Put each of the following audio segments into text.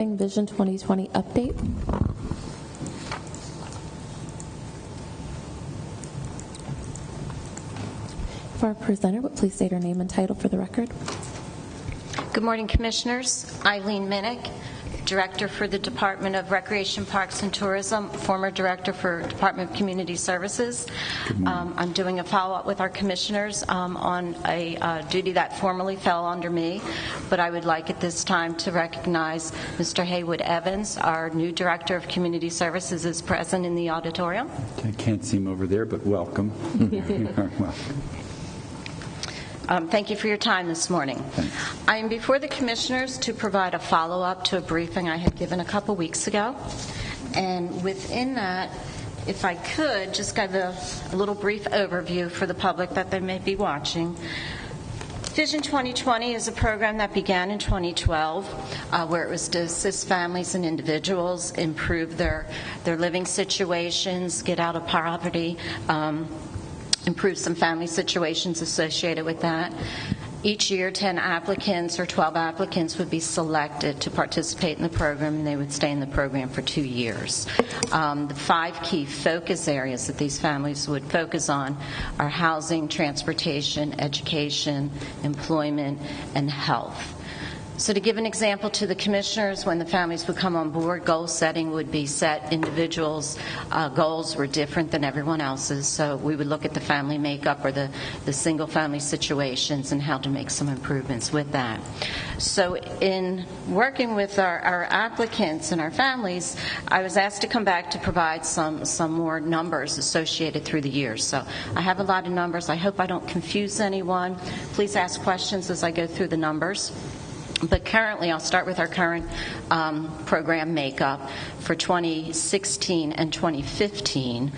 Vision 2020 update. For our presenter, please state her name and title for the record. Good morning, Commissioners. Eileen Minnick, Director for the Department of Recreation, Parks, and Tourism, former Director for Department of Community Services. I'm doing a follow-up with our Commissioners on a duty that formerly fell under me, but I would like at this time to recognize Mr. Haywood Evans, our new Director of Community Services, is present in the auditorium. I can't see him over there, but welcome. Welcome. Thank you for your time this morning. Thanks. I am before the Commissioners to provide a follow-up to a briefing I had given a couple weeks ago. And within that, if I could, just give a little brief overview for the public that they may be watching. Vision 2020 is a program that began in 2012 where it was to assist families and individuals improve their living situations, get out of poverty, improve some family situations associated with that. Each year, 10 applicants or 12 applicants would be selected to participate in the program, and they would stay in the program for 2 years. The 5 key focus areas that these families would focus on are housing, transportation, education, employment, and health. So to give an example to the Commissioners, when the families would come on board, goal setting would be set. Individuals' goals were different than everyone else's, so we would look at the family makeup or the single family situations and how to make some improvements with that. So in working with our applicants and our families, I was asked to come back to provide some more numbers associated through the years. So I have a lot of numbers. I hope I don't confuse anyone. Please ask questions as I go through the numbers. But currently, I'll start with our current program makeup for 2016 and 2015.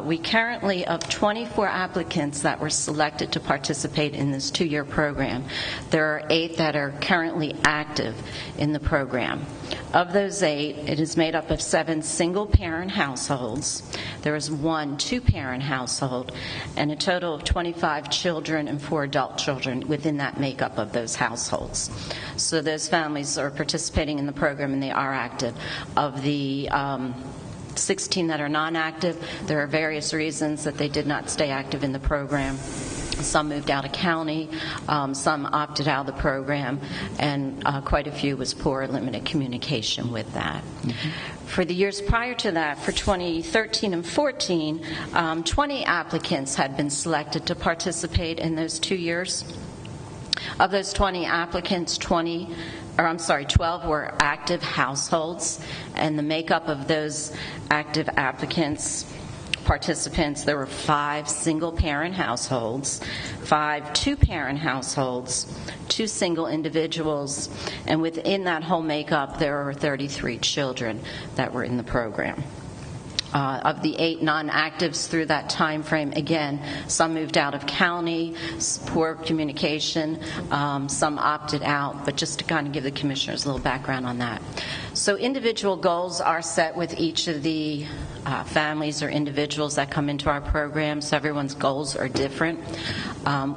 We currently, of 24 applicants that were selected to participate in this 2-year program, there are 8 that are currently active in the program. Of those 8, it is made up of 7 single-parent households. There is 1 2-parent household, and a total of 25 children and 4 adult children within that makeup of those households. So those families are participating in the program, and they are active. Of the 16 that are non-active, there are various reasons that they did not stay active in the program. Some moved out of county, some opted out of the program, and quite a few was poor or limited communication with that. Mm-hmm. For the years prior to that, for 2013 and 14, 20 applicants had been selected to participate in those 2 years. Of those 20 applicants, 12 were active households, and the makeup of those active participants, there were 5 single-parent households, 5 2-parent households, 2 single individuals, and within that whole makeup, there were 33 children that were in the program. Of the 8 non-actives through that time frame, again, some moved out of county, poor communication, some opted out, but just to kind of give the Commissioners a little background on that. So individual goals are set with each of the families or individuals that come into our program, so everyone's goals are different.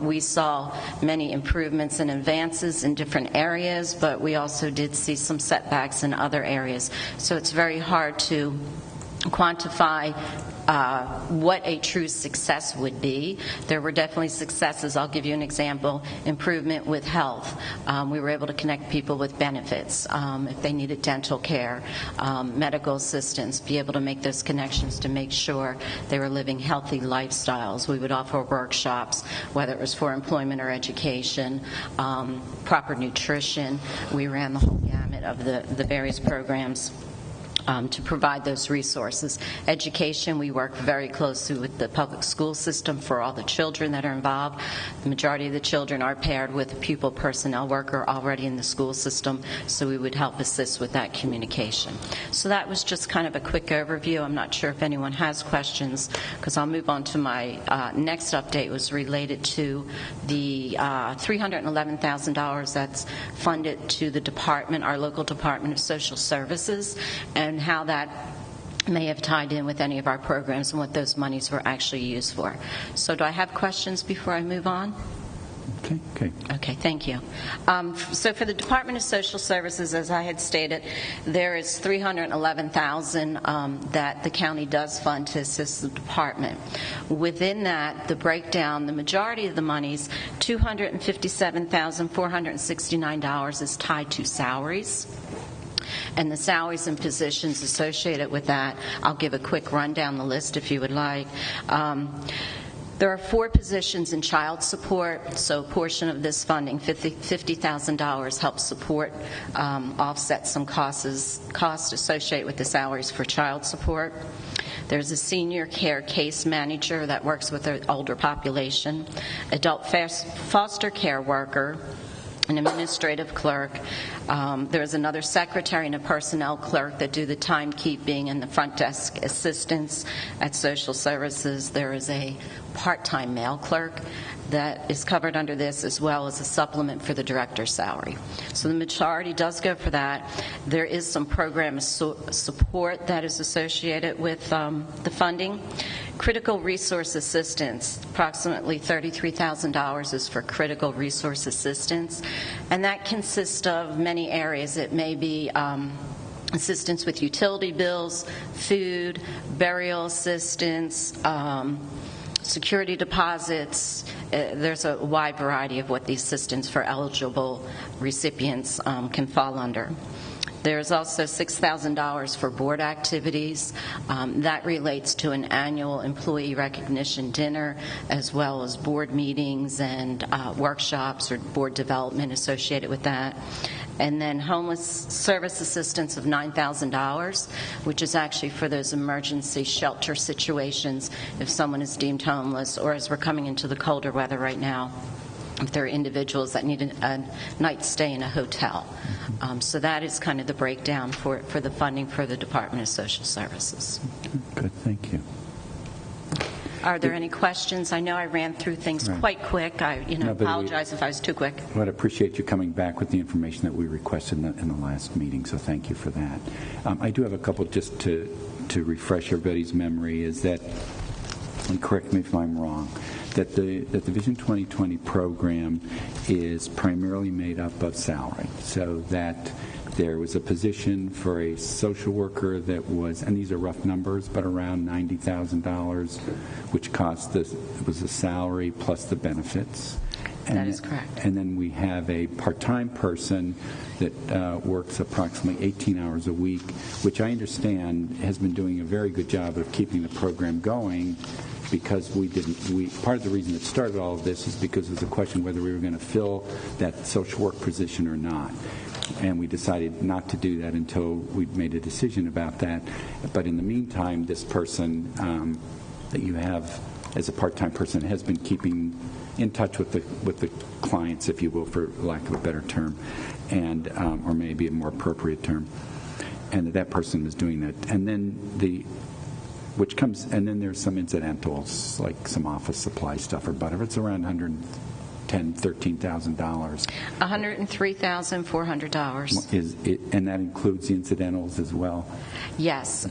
We saw many improvements and advances in different areas, but we also did see some setbacks in other areas. So it's very hard to quantify what a true success would be. There were definitely successes. I'll give you an example. Improvement with health. We were able to connect people with benefits if they needed dental care, medical assistance, be able to make those connections to make sure they were living healthy lifestyles. We would offer workshops, whether it was for employment or education, proper nutrition. We ran the whole gamut of the various programs to provide those resources. Education, we work very closely with the public school system for all the children that are involved. The majority of the children are paired with a pupil personnel worker already in the school system, so we would help assist with that communication. So that was just kind of a quick overview. I'm not sure if anyone has questions, because I'll move on to my next update, was related to the $311,000 that's funded to the department, our local Department of Social Services, and how that may have tied in with any of our programs and what those monies were actually used for. So do I have questions before I move on? Okay. Okay, thank you. So for the Department of Social Services, as I had stated, there is $311,000 that the county does fund to assist the department. Within that, the breakdown, the majority of the monies, $257,469 is tied to salaries. And the salaries and positions associated with that, I'll give a quick rundown the list if you would like. There are 4 positions in child support, so a portion of this funding, $50,000, helps support, offset some costs associated with the salaries for child support. There's a senior care case manager that works with the older population, adult foster care worker, an administrative clerk. There's another secretary and a personnel clerk that do the timekeeping and the front desk assistance at social services. There is a part-time mail clerk that is covered under this, as well as a supplement for the director's salary. So the majority does go for that. There is some program support that is associated with the funding. Critical resource assistance, approximately $33,000 is for critical resource assistance, and that consists of many areas. It may be assistance with utility bills, food, burial assistance, security deposits. There's a wide variety of what the assistance for eligible recipients can fall under. There's also $6,000 for board activities. That relates to an annual employee recognition dinner, as well as board meetings and workshops or board development associated with that. And then homeless service assistance of $9,000, which is actually for those emergency shelter situations if someone is deemed homeless, or as we're coming into the colder weather right now, if there are individuals that need a night stay in a hotel. So that is kind of the breakdown for the funding for the Department of Social Services. Good, thank you. Are there any questions? I know I ran through things quite quick. I apologize if I was too quick. I'd appreciate you coming back with the information that we requested in the last meeting, so thank you for that. I do have a couple just to refresh everybody's memory, is that, and correct me if I'm wrong, that the Vision 2020 program is primarily made up of salary, so that there was a position for a social worker that was, and these are rough numbers, but around $90,000, which was the salary plus the benefits. And that is correct. And then we have a part-time person that works approximately 18 hours a week, which I understand has been doing a very good job of keeping the program going, because part of the reason it started all of this is because it was a question whether we were going to fill that social work position or not. And we decided not to do that until we'd made a decision about that. But in the meantime, this person that you have as a part-time person has been keeping in touch with the clients, if you will, for lack of a better term, and or maybe a more appropriate term, and that person is doing that. And then and then there's some incidentals, like some office supply stuff or whatever. It's around $13,000. $103,400. And that includes the incidentals as well? Yes.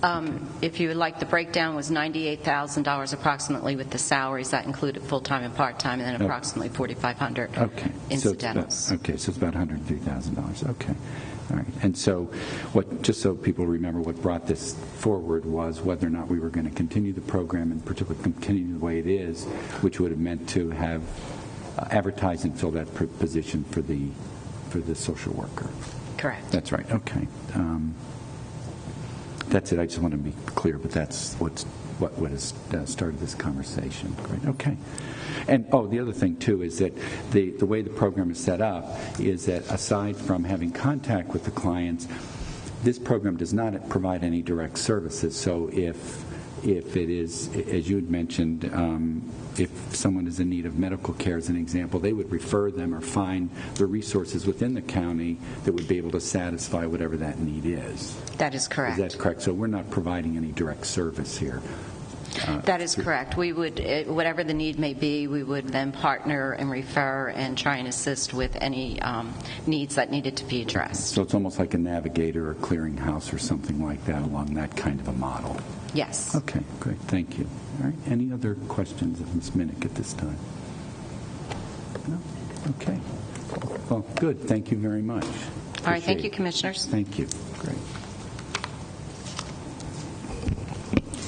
If you would like, the breakdown was $98,000 approximately with the salaries. That included full-time and part-time, and then approximately $4,500 incidentals. So it's about $103,000. Okay. All right. And so just so people remember, what brought this forward was whether or not we were going to continue the program, and particularly continue the way it is, which would have meant to have advertise and fill that position for the social worker. Correct. That's right. Okay. That's it. I just want to be clear, but that's what has started this conversation. Great. Okay. And the other thing too is that the way the program is set up is that aside from having contact with the clients, this program does not provide any direct services. So if it is, as you had mentioned, if someone is in need of medical care, as an example, they would refer them or find the resources within the county that would be able to satisfy whatever that need is. That is correct. Is that correct? So we're not providing any direct service here. That is correct. We would, whatever the need may be, we would then partner and refer and try and assist with any needs that needed to be addressed. So it's almost like a navigator or clearinghouse or something like that, along that kind of a model. Yes. Okay, great. Thank you. All right. Any other questions of Ms. Minnick at this time? No? Okay. Well, good. Thank you very much. All right. Thank you, Commissioners. Thank you. Great.